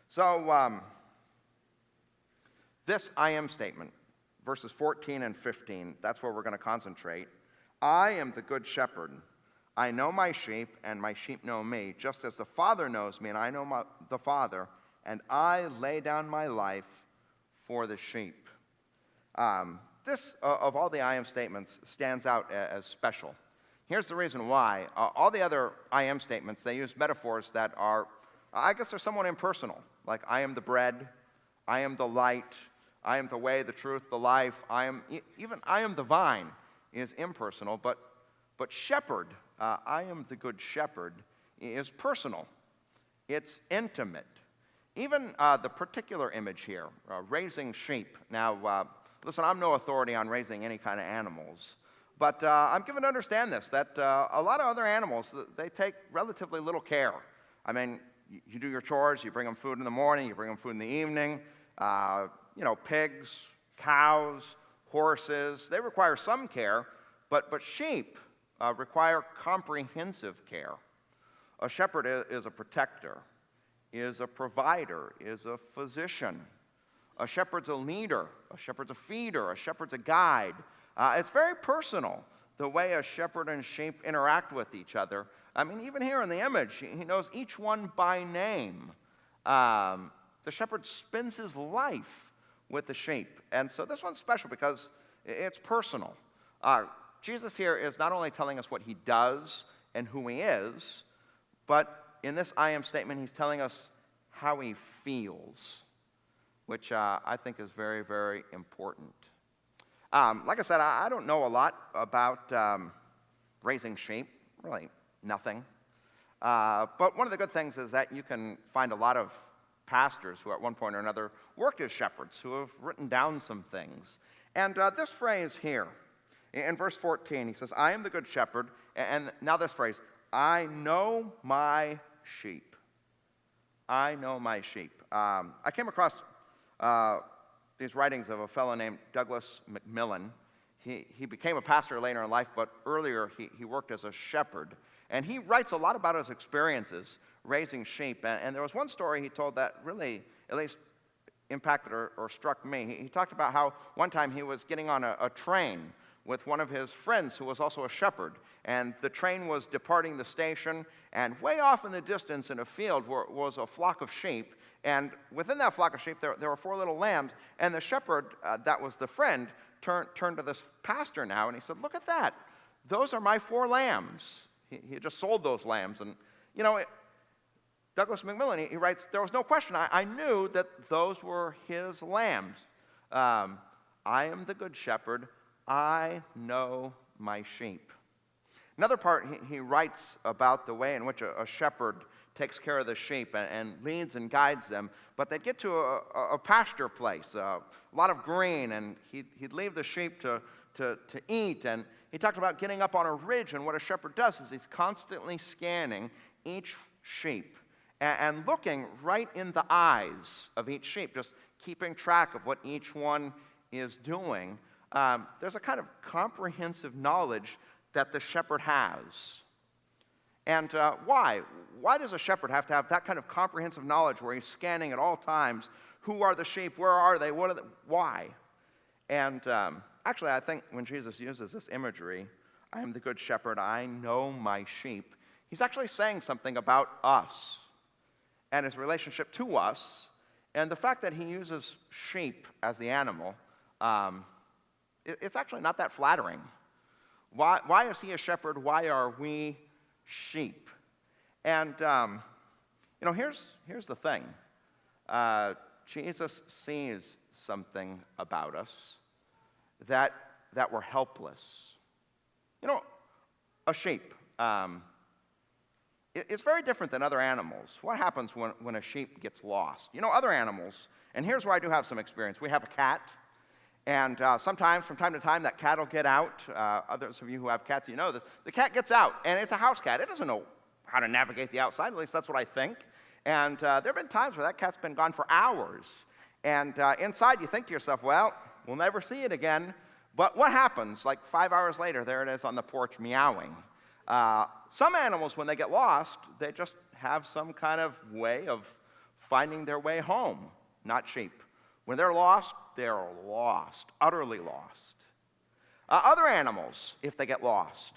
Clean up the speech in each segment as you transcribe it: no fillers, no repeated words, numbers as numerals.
So this I am statement, verses 14 and 15, that's where we're going to concentrate. I am the good shepherd. I know my sheep, and my sheep know me, just as the Father knows me, and I know the Father, and I lay down my life for the sheep. This, of all the I am statements, stands out as special. Here's the reason why. All the other I am statements, they use metaphors that are, I guess they're somewhat impersonal, like I am the bread, I am the light, I am the way, the truth, the life, even I am the vine is impersonal, but shepherd, I am the good shepherd, is personal. It's intimate. Even the particular image here, raising sheep. Now, listen, I'm no authority on raising any kind of animals, but I'm given to understand this, that a lot of other animals, they take relatively little care. I mean, you do your chores, you bring them food in the morning, you bring them food in the evening. Pigs, cows, horses, they require some care, but sheep require comprehensive care. A shepherd is a protector, is a provider, is a physician. A shepherd's a leader, a shepherd's a feeder, a shepherd's a guide. It's very personal, the way a shepherd and sheep interact with each other. I mean, even here in the image, he knows each one by name. The shepherd spends his life with the sheep. And so this one's special because it's personal. Jesus here is not only telling us what he does and who he is, but in this I am statement, he's telling us how he feels, which I think is very, very important. Like I said, I don't know a lot about raising sheep, really nothing. But one of the good things is that you can find a lot of pastors who at one point or another worked as shepherds, who have written down some things. And this phrase here, in verse 14, he says, I am the good shepherd, and now this phrase, I know my sheep. I know my sheep. I came across these writings of a fellow named Douglas McMillan. He became a pastor later in life, but earlier he worked as a shepherd. And he writes a lot about his experiences raising sheep. And there was one story he told that really, at least, impacted or struck me. He talked about how one time he was getting on a train with one of his friends who was also a shepherd. And the train was departing the station, and way off in the distance in a field was a flock of sheep. And within that flock of sheep, there were 4 little lambs. And the shepherd, that was the friend, turned to this pastor now, and he said, look at that. Those are my 4 lambs. He just sold those lambs. And, Douglas McMillan, he writes, there was no question. I knew that those were his lambs. I am the good shepherd. I know my sheep. Another part, he writes about the way in which a shepherd takes care of the sheep and leads and guides them. But they'd get to a pasture place, a lot of green, and he'd leave the sheep to eat. And he talked about getting up on a ridge, and what a shepherd does is he's constantly scanning each sheep and looking right in the eyes of each sheep, just keeping track of what each one is doing. There's a kind of comprehensive knowledge that the shepherd has. And why? Why does a shepherd have to have that kind of comprehensive knowledge where he's scanning at all times? Who are the sheep? Where are they? What are they? Why? And actually, I think when Jesus uses this imagery, I am the good shepherd, I know my sheep, he's actually saying something about us and his relationship to us. And the fact that he uses sheep as the animal, it's actually not that flattering. Why is he a shepherd? Why are we sheep? And, here's the thing. Jesus sees something about us that we're helpless. A sheep, it's very different than other animals. What happens when a sheep gets lost? Other animals, and here's where I do have some experience. We have a cat. And sometimes, from time to time, that cat will get out. Others of you who have cats, the cat gets out, and it's a house cat. It doesn't know how to navigate the outside, at least that's what I think. And there have been times where that cat's been gone for hours. And inside, you think to yourself, well, we'll never see it again. But what happens? Like 5 hours later, there it is on the porch meowing. Some animals, when they get lost, they just have some kind of way of finding their way home, not sheep. When they're lost, utterly lost. Other animals, if they get lost,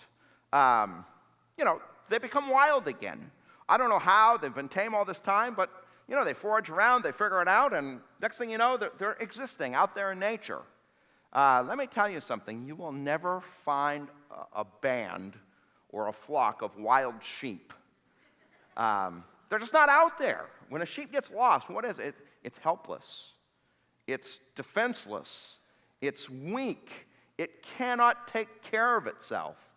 they become wild again. I don't know how, they've been tame all this time, but, they forage around, they figure it out, and next thing you know, they're existing out there in nature. Let me tell you something, you will never find a band or a flock of wild sheep. They're just not out there. When a sheep gets lost, what is it? It's helpless. It's defenseless. It's weak. It cannot take care of itself.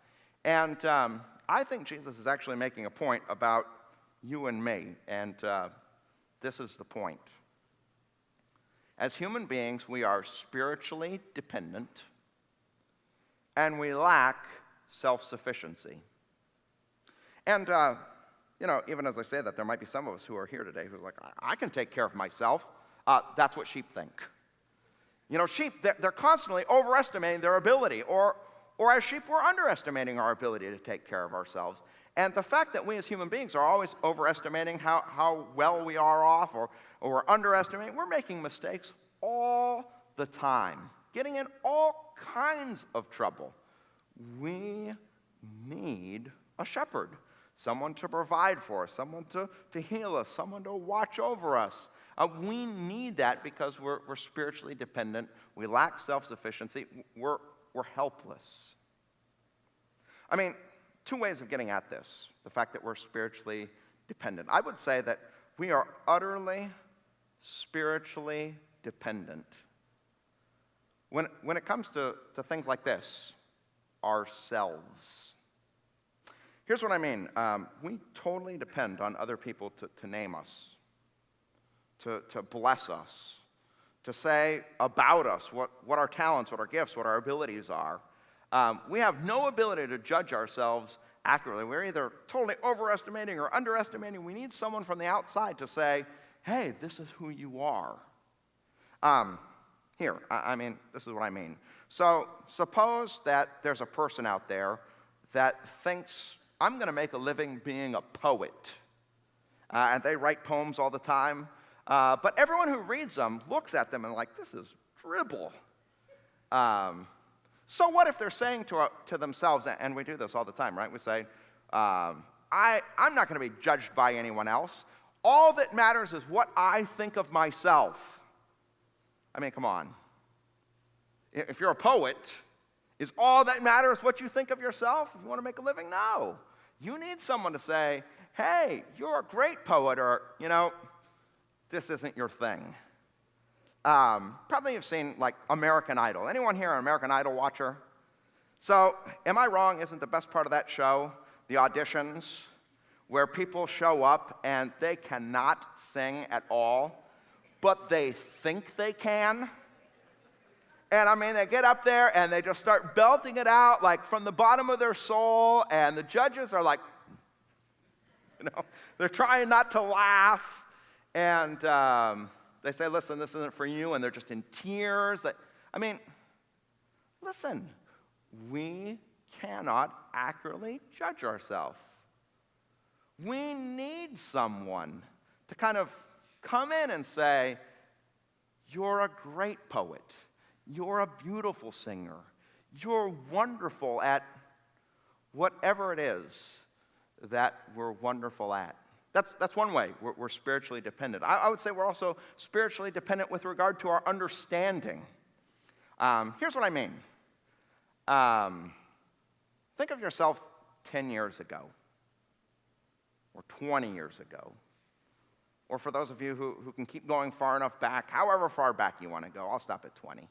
And I think Jesus is actually making a point about you and me, and this is the point. As human beings, we are spiritually dependent, and we lack self-sufficiency. And, even as I say that, there might be some of us who are here today who are like, I can take care of myself. That's what sheep think. Sheep, they're constantly overestimating their ability, or as sheep, we're underestimating our ability to take care of ourselves. And the fact that we as human beings are always overestimating how well we are off, or we're underestimating, we're making mistakes all the time, getting in all kinds of trouble. We need a shepherd, someone to provide for us, someone to heal us, someone to watch over us. We need that because we're spiritually dependent. We lack self-sufficiency. We're helpless. I mean, two ways of getting at this, the fact that we're spiritually dependent. I would say that we are utterly spiritually dependent when it comes to things like this, ourselves. Here's what I mean. We totally depend on other people to name us, to bless us, to say about us what our talents, what our gifts, what our abilities are. We have no ability to judge ourselves accurately. We're either totally overestimating or underestimating. We need someone from the outside to say, hey, this is who you are. This is what I mean. So suppose that there's a person out there that thinks, I'm going to make a living being a poet. And they write poems all the time. But everyone who reads them looks at them and like, this is dribble. So what if they're saying to themselves, and we do this all the time, right? We say, I'm not going to be judged by anyone else. All that matters is what I think of myself. I mean, come on. If you're a poet, is all that matters what you think of yourself if you want to make a living? No. You need someone to say, hey, you're a great poet, or, this isn't your thing. Probably you've seen, like, American Idol. Anyone here an American Idol watcher? So, am I wrong? Isn't the best part of that show the auditions, where people show up and they cannot sing at all, but they think they can? And they get up there and they just start belting it out, like, from the bottom of their soul, and the judges are like, they're trying not to laugh, and they say, listen, this isn't for you, and they're just in tears. Listen, we cannot accurately judge ourselves. We need someone to kind of come in and say, you're a great poet. You're a beautiful singer. You're wonderful at whatever it is that we're wonderful at. That's one way we're spiritually dependent. I would say we're also spiritually dependent with regard to our understanding. Here's what I mean. Think of yourself 10 years ago, or 20 years ago, or for those of you who can keep going far enough back, however far back you want to go. I'll stop at 20,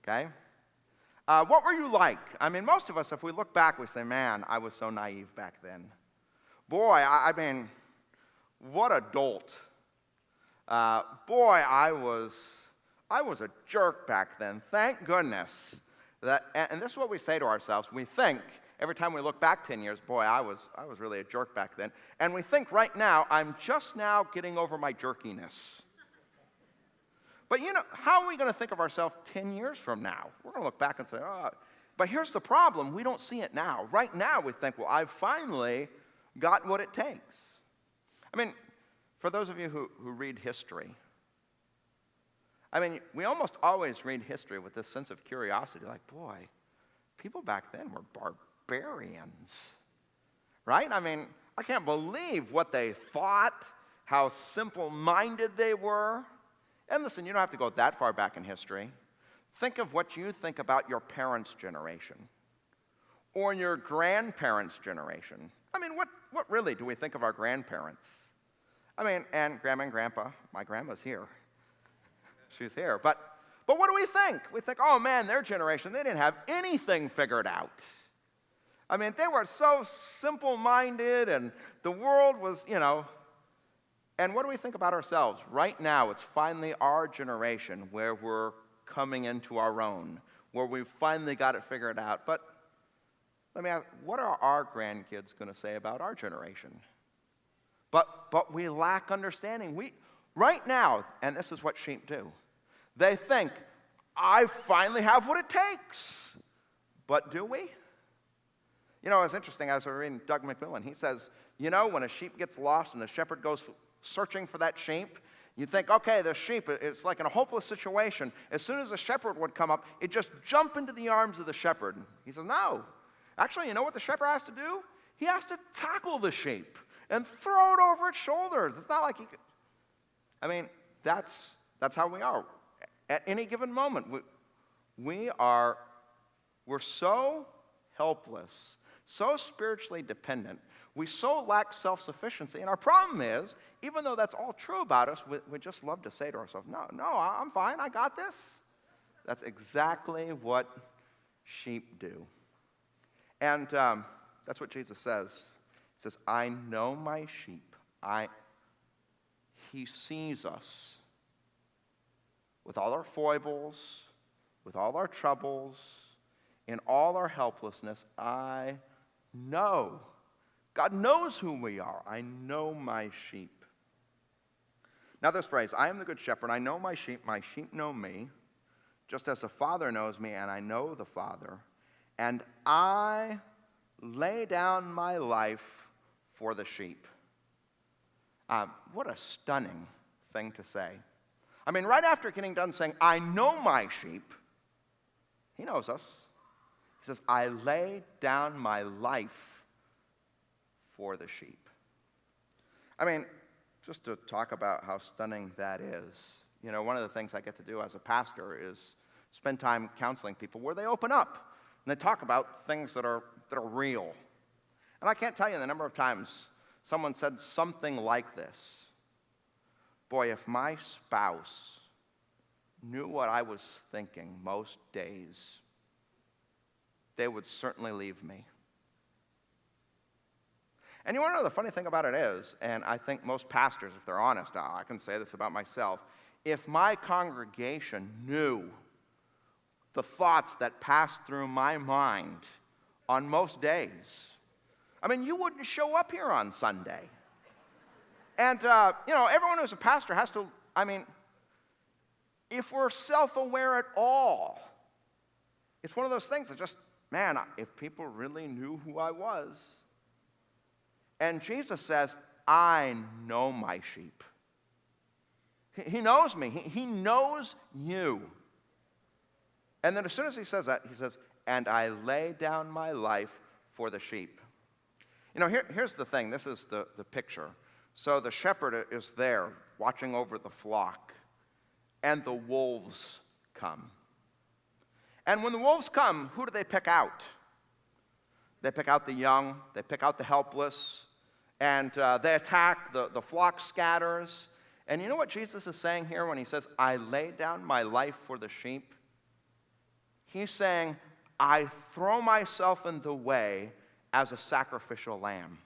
okay? What were you like? Most of us, if we look back, we say, man, I was so naive back then. Boy, what a dolt. Boy, I was a jerk back then. Thank goodness. And this is what we say to ourselves. We think, every time we look back 10 years, boy, I was really a jerk back then. And we think right now, I'm just now getting over my jerkiness. But how are we going to think of ourselves 10 years from now? We're going to look back and say, oh. But here's the problem. We don't see it now. Right now, we think, well, I've finally got what it takes. For those of you who read history, I mean, we almost always read history with this sense of curiosity, like, boy, people back then were barbarians, right? I mean, I can't believe what they thought, how simple-minded they were. And listen, you don't have to go that far back in history. Think of what you think about your parents' generation or your grandparents' generation. I mean, what really do we think of our grandparents? I mean, and Grandma and Grandpa, my grandma's here. She's here. But what do we think? We think, oh man, their generation, they didn't have anything figured out. I mean, they were so simple-minded and the world was, and what do we think about ourselves? Right now, it's finally our generation where we're coming into our own, where we've finally got it figured out. But let me ask, what are our grandkids going to say about our generation? But we lack understanding. Right now, and this is what sheep do, they think, I finally have what it takes. But do we? It's interesting, as I was reading Doug McMillan, he says, when a sheep gets lost and the shepherd goes searching for that sheep, you think, okay, the sheep, it's like in a hopeless situation. As soon as the shepherd would come up, it'd just jump into the arms of the shepherd. He says, no. Actually, you know what the shepherd has to do? He has to tackle the sheep and throw it over its shoulders. It's not like he could. I mean, that's how we are. At any given moment, we're so helpless, so spiritually dependent. We so lack self-sufficiency. And our problem is, even though that's all true about us, we just love to say to ourselves, no, I'm fine, I got this. That's exactly what sheep do. And that's what Jesus says. He says, I know my sheep. He sees us with all our foibles, with all our troubles, in all our helplessness. I know. God knows who we are. I know my sheep. Now this phrase, I am the good shepherd. I know my sheep know me, just as the Father knows me, and I know the Father. And I lay down my life for the sheep. What a stunning thing to say. I mean, right after getting done saying, I know my sheep, he knows us. He says, I lay down my life for the sheep. I mean, just to talk about how stunning that is, one of the things I get to do as a pastor is spend time counseling people where they open up and they talk about things that are real. And I can't tell you the number of times someone said something like this. Boy, if my spouse knew what I was thinking most days, they would certainly leave me. And you want to know the funny thing about it is, and I think most pastors, if they're honest, I can say this about myself, if my congregation knew the thoughts that passed through my mind on most days, I mean, you wouldn't show up here on Sunday. And, everyone who's a pastor has to, if we're self-aware at all, it's one of those things that just, man, if people really knew who I was. And Jesus says, I know my sheep. He knows me. He knows you. And then as soon as he says that, he says, and I lay down my life for the sheep. Here's the thing. This is the picture. So the shepherd is there watching over the flock, and the wolves come. And when the wolves come, who do they pick out? They pick out the young, they pick out the helpless, and they attack, the flock scatters. And you know what Jesus is saying here when he says, I lay down my life for the sheep? He's saying, I throw myself in the way as a sacrificial lamb.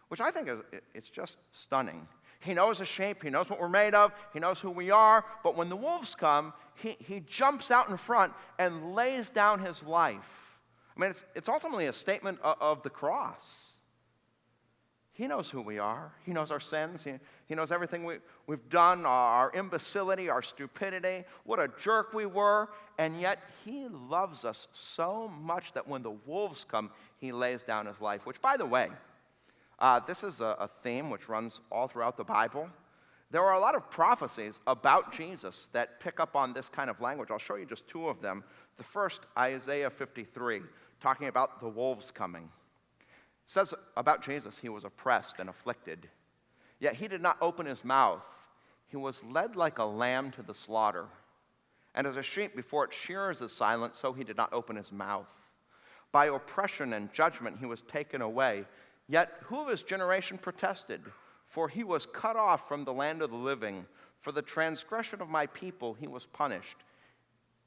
Which I think it's just stunning. He knows the sheep, he knows what we're made of, he knows who we are, but when the wolves come, he jumps out in front and lays down his life. I mean, it's ultimately a statement of the cross. He knows who we are. He knows our sins. He knows everything we've done, our imbecility, our stupidity, what a jerk we were, and yet he loves us so much that when the wolves come, he lays down his life, which, by the way, This is a theme which runs all throughout the Bible. There are a lot of prophecies about Jesus that pick up on this kind of language. I'll show you just two of them. The first, Isaiah 53, talking about the wolves coming. It says about Jesus, he was oppressed and afflicted, yet he did not open his mouth. He was led like a lamb to the slaughter, and as a sheep before its shearers is silent, so he did not open his mouth. By oppression and judgment he was taken away, yet who of his generation protested? For he was cut off from the land of the living. For the transgression of my people he was punished.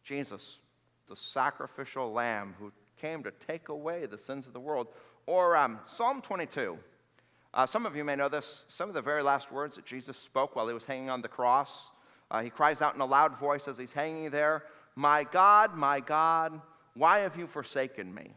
Jesus, the sacrificial lamb who came to take away the sins of the world. Or Psalm 22. Some of you may know this. Some of the very last words that Jesus spoke while he was hanging on the cross. He cries out in a loud voice as he's hanging there, my God, why have you forsaken me?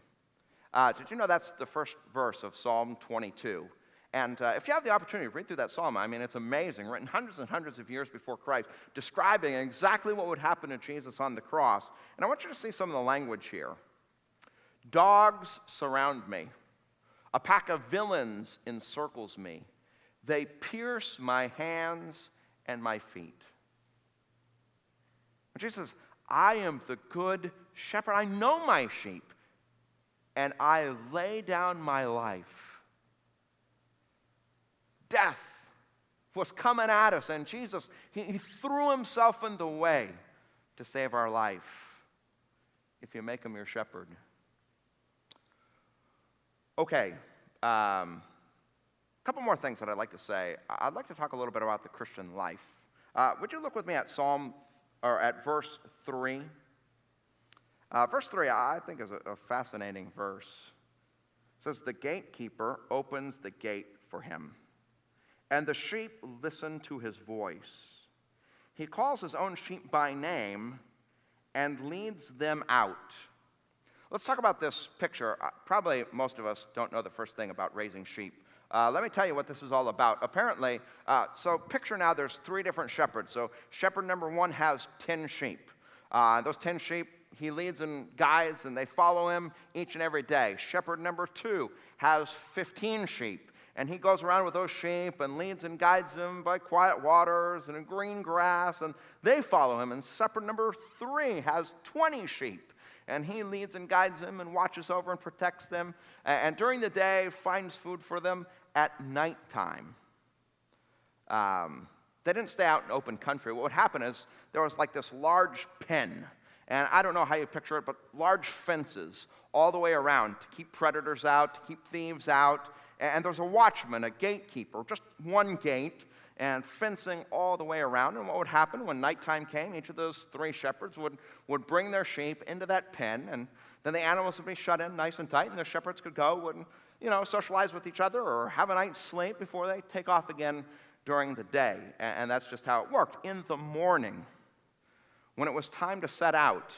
Did you know that's the first verse of Psalm 22? And if you have the opportunity to read through that psalm, I mean, it's amazing, written hundreds and hundreds of years before Christ, describing exactly what would happen to Jesus on the cross. And I want you to see some of the language here. Dogs surround me. A pack of villains encircles me. They pierce my hands and my feet. Jesus says, I am the good shepherd. I know my sheep, and I lay down my life. Death was coming at us, and Jesus, he threw himself in the way to save our life if you make him your shepherd. Okay, a couple more things that I'd like to say. I'd like to talk a little bit about the Christian life. Would you look with me at verse 3? Verse 3, I think, is a fascinating verse. It says, the gatekeeper opens the gate for him, and the sheep listen to his voice. He calls his own sheep by name and leads them out. Let's talk about this picture. Probably most of us don't know the first thing about raising sheep. Let me tell you what this is all about. Apparently, so picture now there's 3 different shepherds. So shepherd number 1 has 10 sheep. Those 10 sheep, he leads and guides, and they follow him each and every day. Shepherd number 2 has 15 sheep, and he goes around with those sheep and leads and guides them by quiet waters and in green grass, and they follow him. And shepherd number 3 has 20 sheep, and he leads and guides them and watches over and protects them, and during the day finds food for them at nighttime. They didn't stay out in open country. What would happen is there was like this large pen, and I don't know how you picture it, but large fences all the way around to keep predators out, to keep thieves out. And there's a watchman, a gatekeeper, just one gate, and fencing all the way around. And what would happen when nighttime came, each of those 3 shepherds would bring their sheep into that pen, and then the animals would be shut in nice and tight, and the shepherds could go and, socialize with each other or have a night's sleep before they take off again during the day. And that's just how it worked. In the morning, when it was time to set out,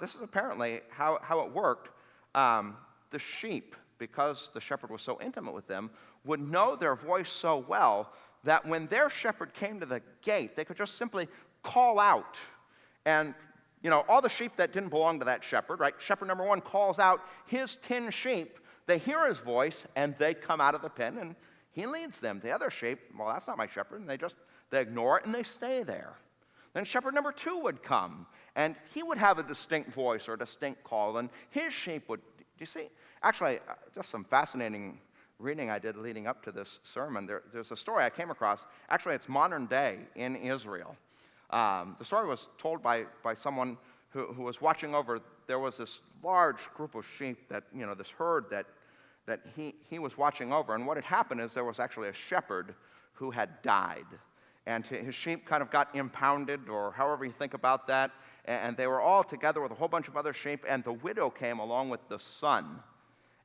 this is apparently how it worked. The sheep, because the shepherd was so intimate with them, would know their voice so well that when their shepherd came to the gate, they could just simply call out. And, all the sheep that didn't belong to that shepherd, right? Shepherd number 1 calls out his 10 sheep. They hear his voice, and they come out of the pen, and he leads them. The other sheep, well, that's not my shepherd, and they ignore it, and they stay there. Then shepherd number 2 would come, and he would have a distinct voice or a distinct call, and his sheep would, do you see? Actually, just some fascinating reading I did leading up to this sermon. There's a story I came across. Actually, it's modern day in Israel. The story was told by someone who was watching over. There was this large group of sheep that, this herd that he was watching over. And what had happened is there was actually a shepherd who had died. And his sheep kind of got impounded, or however you think about that. And they were all together with a whole bunch of other sheep. And the widow came along with the son.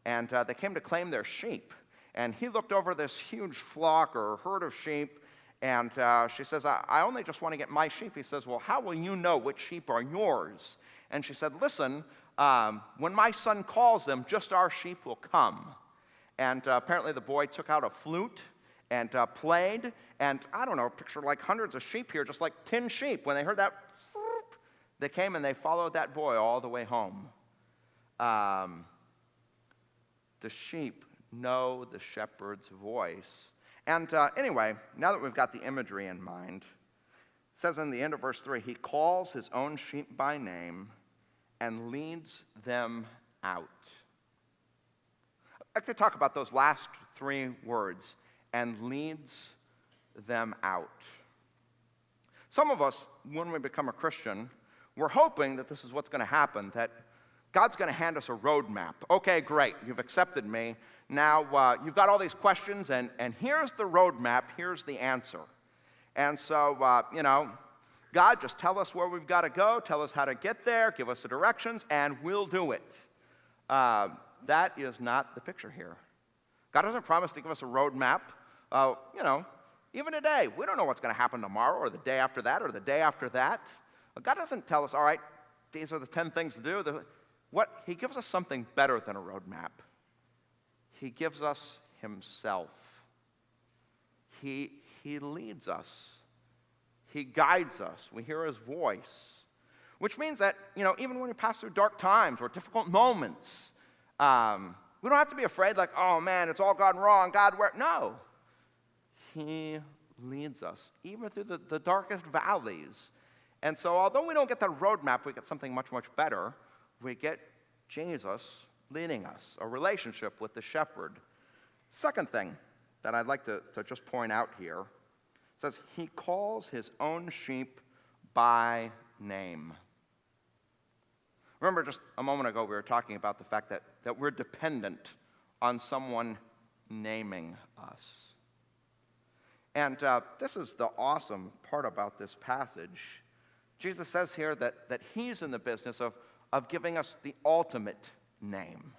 And they came to claim their sheep. And he looked over this huge flock or herd of sheep, and she says, I only just want to get my sheep. He says, well, how will you know which sheep are yours? And she said, listen, when my son calls them, just our sheep will come. And apparently the boy took out a flute and played, and I don't know, picture like hundreds of sheep here, just like 10 sheep. When they heard that, they came and they followed that boy all the way home. The sheep know the shepherd's voice. And anyway, now that we've got the imagery in mind, it says in the end of verse 3, he calls his own sheep by name and leads them out. I'd like to talk about those last three words, and leads them out. Some of us, when we become a Christian, we're hoping that this is what's going to happen, that God's going to hand us a roadmap. Okay, great, you've accepted me. Now, you've got all these questions, and here's the roadmap, here's the answer. And so, God, just tell us where we've got to go, tell us how to get there, give us the directions, and we'll do it. That is not the picture here. God doesn't promise to give us a roadmap. Even today, we don't know what's going to happen tomorrow or the day after that or the day after that. God doesn't tell us, all right, these are the 10 things to do. He gives us something better than a roadmap. He gives us himself. He leads us. He guides us. We hear his voice. Which means that, even when we pass through dark times or difficult moments, we don't have to be afraid like, oh man, it's all gone wrong. God, where? No. He leads us, even through the darkest valleys. And so although we don't get the roadmap, we get something much, much better. We get Jesus leading us, a relationship with the shepherd. Second thing that I'd like to just point out here says he calls his own sheep by name. Remember just a moment ago we were talking about the fact that we're dependent on someone naming us. And this is the awesome part about this passage. Jesus says here that he's in the business of giving us the ultimate name.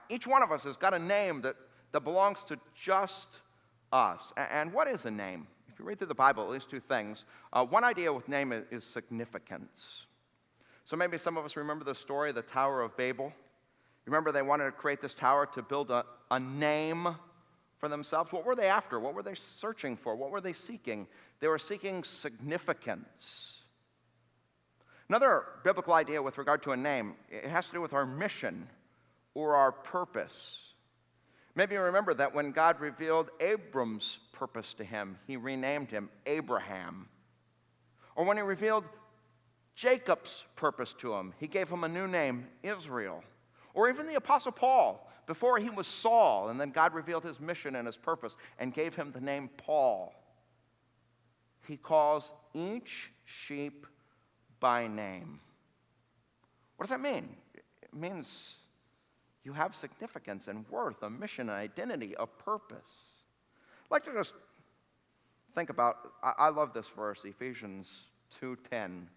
Each one of us has got a name that belongs to just us. And what is a name? If you read through the Bible, at least two things. One idea with name is significance. So maybe some of us remember the story of the Tower of Babel. You remember they wanted to create this tower to build a name for themselves. What were they after? What were they searching for? What were they seeking? They were seeking significance. Another biblical idea with regard to a name, it has to do with our mission or our purpose. Maybe you remember that when God revealed Abram's purpose to him, he renamed him Abraham. Or when he revealed Jacob's purpose to him, he gave him a new name, Israel. Or even the Apostle Paul, before he was Saul, and then God revealed his mission and his purpose and gave him the name Paul. He calls each sheep by name. What does that mean? It means you have significance and worth, a mission, an identity, a purpose. I'd like to just think about, I love this verse, Ephesians 2:10. It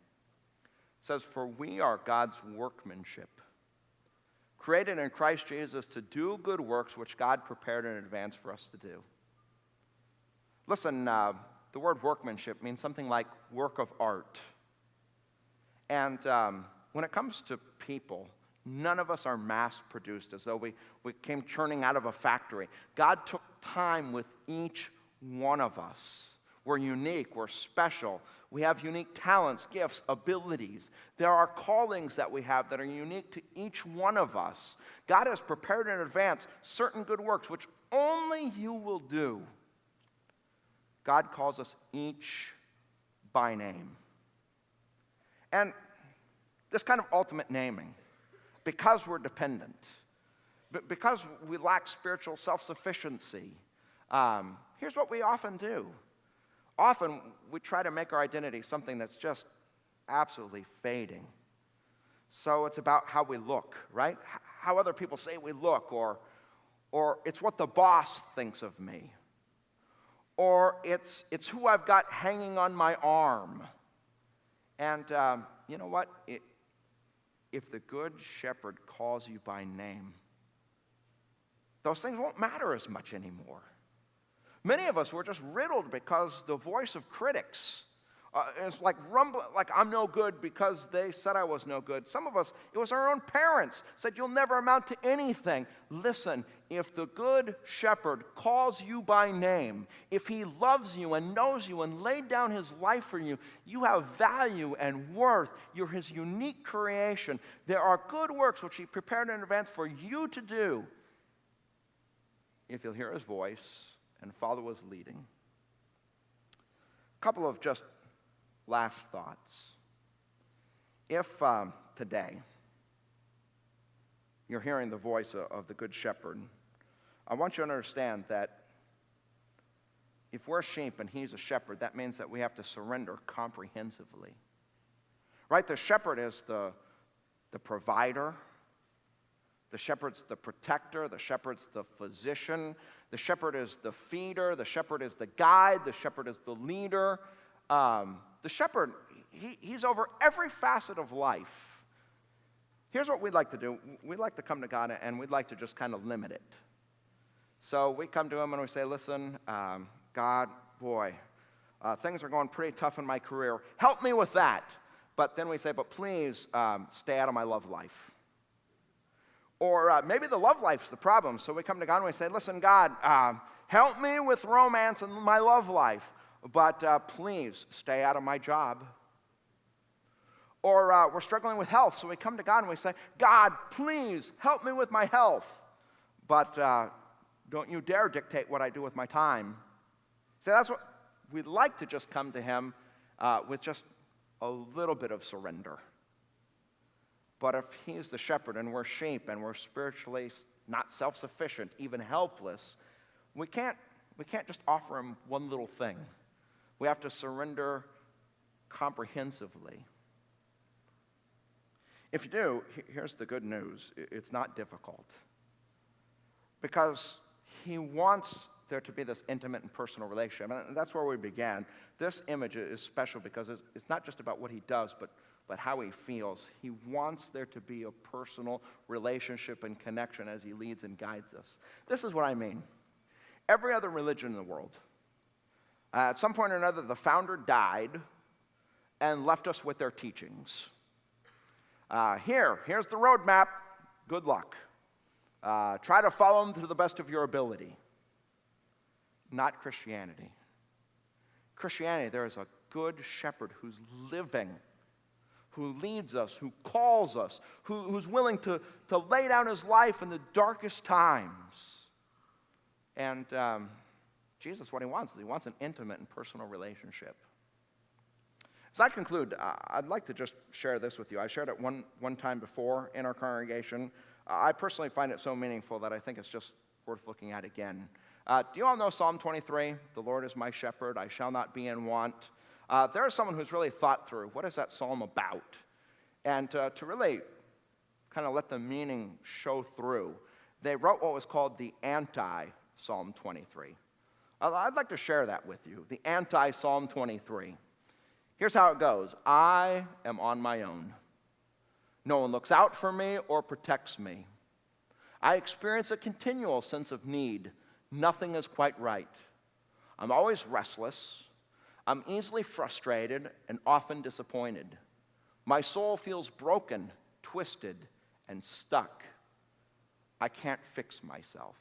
says, for we are God's workmanship, created in Christ Jesus to do good works which God prepared in advance for us to do. Listen, the word workmanship means something like work of art. And when it comes to people, none of us are mass-produced as though we came churning out of a factory. God took time with each one of us. We're unique, we're special. We have unique talents, gifts, abilities. There are callings that we have that are unique to each one of us. God has prepared in advance certain good works which only you will do. God calls us each by name. And this kind of ultimate naming, because we're dependent, because we lack spiritual self-sufficiency, here's what we often do. Often we try to make our identity something that's just absolutely fading. So it's about how we look, right? How other people say we look, or it's what the boss thinks of me, or it's who I've got hanging on my arm. And you know what? If the good shepherd calls you by name, those things won't matter as much anymore. Many of us were just riddled because the voice of critics is like rumbling, like I'm no good because they said I was no good. Some of us, it was our own parents said you'll never amount to anything. Listen, if the good shepherd calls you by name, if he loves you and knows you and laid down his life for you, you have value and worth. You're his unique creation. There are good works which he prepared in advance for you to do. if you'll hear his voice and follow his leading. A couple of just last thoughts. If today you're hearing the voice of the Good Shepherd, I want you to understand that if we're sheep and he's a shepherd, that means that we have to surrender comprehensively. Right? The shepherd is the provider. The shepherd's the protector. The shepherd's the physician. The shepherd is the feeder. The shepherd is the guide. The shepherd is the leader. The shepherd, he's over every facet of life. Here's what we'd like to do. We'd like to come to God and we'd like to just kind of limit it. So we come to him and we say, listen, God, boy, things are going pretty tough in my career. Help me with that. But then we say, but please stay out of my love life. Or maybe the love life's the problem. So we come to God and we say, listen, God, help me with romance and my love life. But please stay out of my job. Or we're struggling with health. So we come to God and we say, God, please help me with my health. But don't you dare dictate what I do with my time. So that's what we'd like to just come to him with just a little bit of surrender. But if he's the shepherd and we're sheep and we're spiritually not self-sufficient, even helpless, we can't just offer him one little thing. We have to surrender comprehensively. If you do, here's the good news. It's not difficult. Because he wants there to be this intimate and personal relationship. And that's where we began. This image is special because it's not just about what he does, but how he feels. He wants there to be a personal relationship and connection as he leads and guides us. This is what I mean. Every other religion in the world, at some point or another, the founder died and left us with their teachings. Here's the roadmap. Good luck. Try to follow them to the best of your ability. Not Christianity. Christianity, there is a good shepherd who's living, who leads us, who calls us, who's willing to lay down his life in the darkest times. And Jesus, what he wants is he wants an intimate and personal relationship. As I conclude, I'd like to just share this with you. I shared it one time before in our congregation. I personally find it so meaningful that I think it's just worth looking at again. Do you all know Psalm 23? The Lord is my shepherd, I shall not be in want. There is someone who's really thought through, what is that psalm about? And to really kind of let the meaning show through, they wrote what was called the anti-Psalm 23. I'd like to share that with you, the anti-Psalm 23. Here's how it goes. I am on my own. No one looks out for me or protects me. I experience a continual sense of need. Nothing is quite right. I'm always restless. I'm easily frustrated and often disappointed. My soul feels broken, twisted, and stuck. I can't fix myself.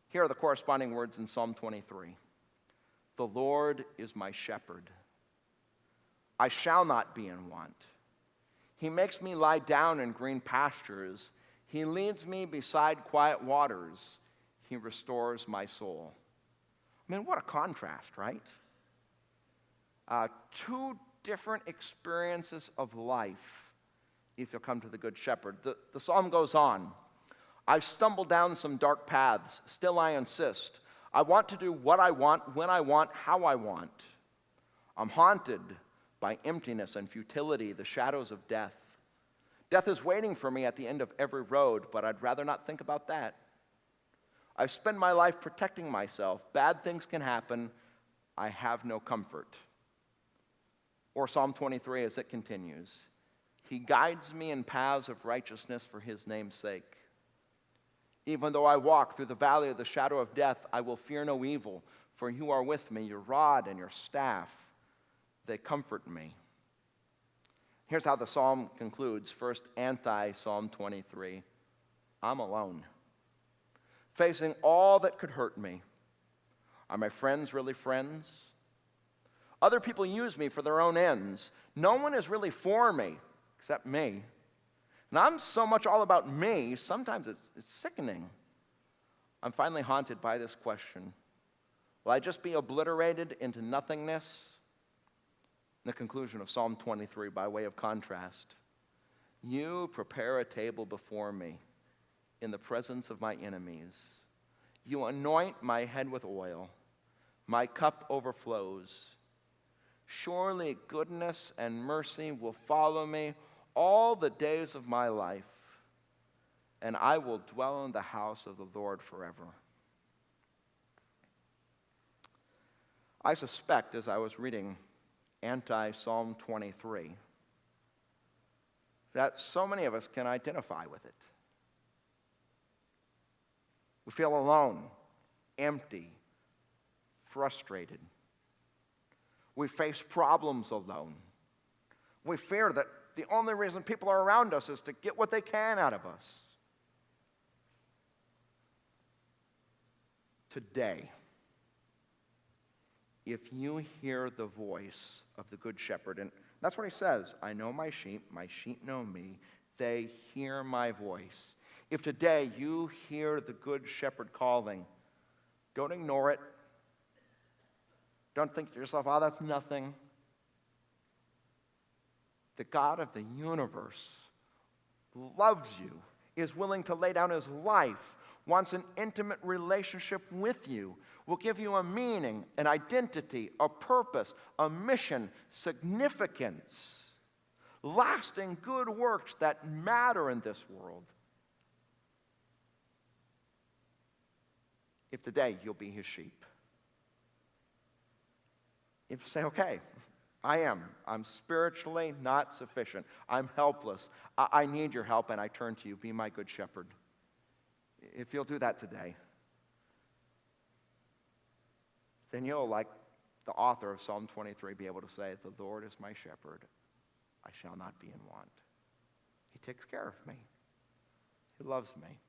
Here are the corresponding words in Psalm 23. The Lord is my shepherd. I shall not be in want. He makes me lie down in green pastures. He leads me beside quiet waters. He restores my soul. I mean, what a contrast, right? Two different experiences of life if you'll come to the Good Shepherd. The psalm goes on. I've stumbled down some dark paths. Still I insist. I want to do what I want, when I want, how I want. I'm haunted by emptiness and futility, the shadows of death. Death is waiting for me at the end of every road, but I'd rather not think about that. I've spent my life protecting myself. Bad things can happen. I have no comfort. Or Psalm 23 as it continues. He guides me in paths of righteousness for his name's sake. Even though I walk through the valley of the shadow of death, I will fear no evil, for you are with me. Your rod and your staff, they comfort me. Here's how the psalm concludes. First, anti-Psalm 23. I'm alone, facing all that could hurt me. Are my friends really friends? Other people use me for their own ends. No one is really for me except me. And I'm so much all about me, sometimes it's sickening. I'm finally haunted by this question. Will I just be obliterated into nothingness? The conclusion of Psalm 23 by way of contrast. You prepare a table before me in the presence of my enemies. You anoint my head with oil. My cup overflows. Surely goodness and mercy will follow me all the days of my life, and I will dwell in the house of the Lord forever. I suspect, as I was reading anti-Psalm 23, that so many of us can identify with it. We feel alone, empty, frustrated. We face problems alone. We fear that the only reason people are around us is to get what they can out of us. Today, if you hear the voice of the Good Shepherd, and that's what he says, I know my sheep know me, they hear my voice. If today you hear the Good Shepherd calling, don't ignore it. Don't think to yourself, oh, that's nothing. The God of the universe loves you, is willing to lay down his life, wants an intimate relationship with you, will give you a meaning, an identity, a purpose, a mission, significance, lasting good works that matter in this world. If today you'll be his sheep. If you say, okay, I'm spiritually not sufficient. I'm helpless. I need your help, and I turn to you. Be my good shepherd. If you'll do that today, then you'll, like the author of Psalm 23, be able to say, the Lord is my shepherd. I shall not be in want. He takes care of me. He loves me.